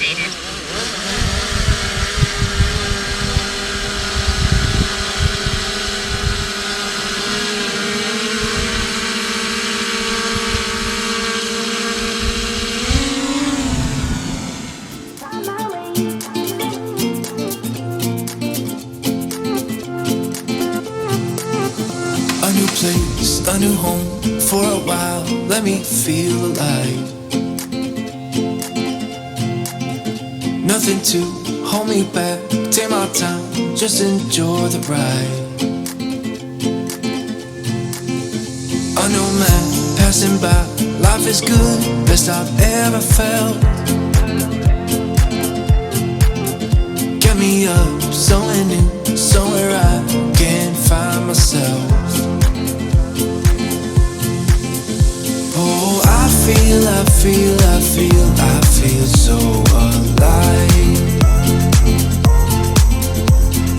A new home for a while, let me feel alive. Nothing to hold me back, take my time, just enjoy the ride. A new man passing by, life is good, best I've ever felt. Get me up, somewhere new, somewhere I can find myself. Oh, I feel so alive.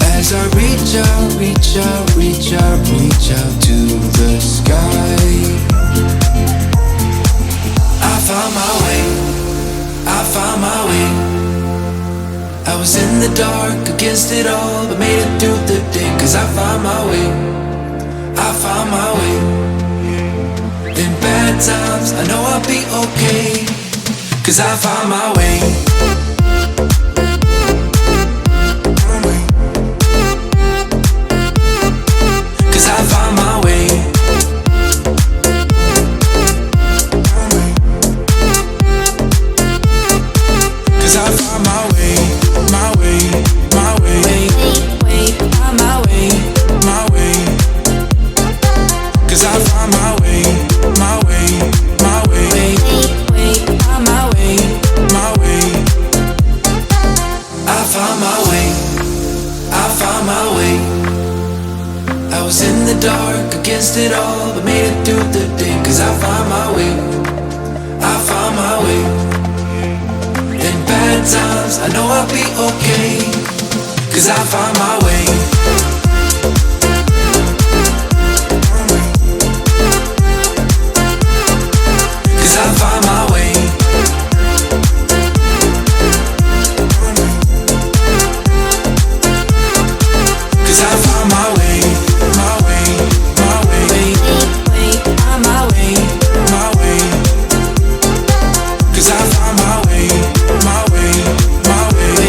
As I reach out to the sky. I found my way. I was in the dark against it all, but made it through the day. 'Cause I found my way. In bad times, I know I'll be okay, 'cause I found my way. 'Cause I found my way. 'Cause I found my way, my way, my way, my way, my way. 'Cause I found my way. My way, my way, my way, my way. I found my way, I found my way. I was in the dark against it all, but made it through the day. 'Cause I found my way, I found my way. In bad times, I know I'll be okay, 'cause I found my way. 'Cause I found my way. 'Cause I found my way, my way, my way, my way, my way. 'Cause I found my way, my way, my way,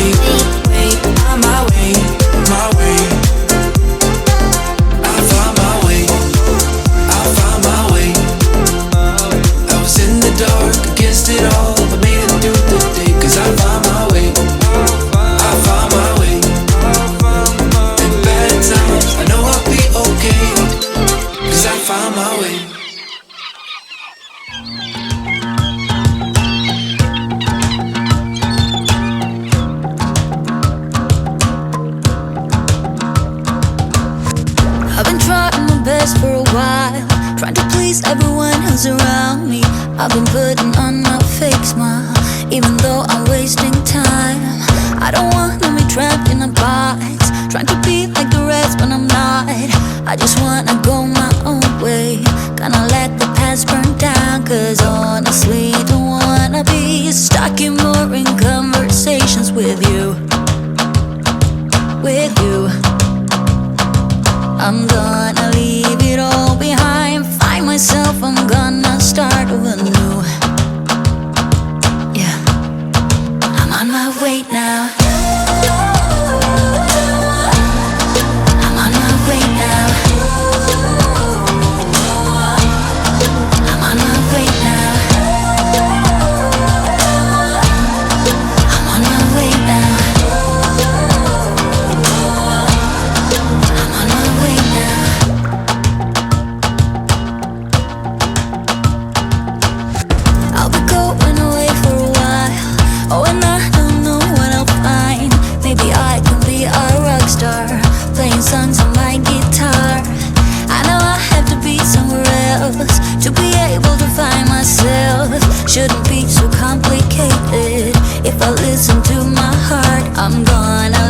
my way, my way. I found my way, I found my way. I was in the dark against it all, but made it through the day. 'Cause I found my way, I found my way. In bad times, I know I'll be okay, 'cause I found my way. I've been trying my best for a while, trying to please everyone who's around me. I've been putting on my fake smile, even though I'm wasting time. I don't wanna be trapped in a box, trying to be like the rest but I'm not. I just wanna go my own way, gonna let the past burn down. 'Cause honestly, don't wanna be stuck in boring conversations with you. I'm gonna leave it all behind, find myself, I'm gonna start over new. Yeah, I'm on my way now. I'm on my way now. I'm on my way now. I'm on my way now. I'm on my way now. I'll be going away for a while. Oh, and I don't know what I'll find. Maybe I can be a rock star, playing songs on my guitar. I know I have to be somewhere else to be able to find myself. Shouldn't be so complicated. If I listen to my heart, I'm gonna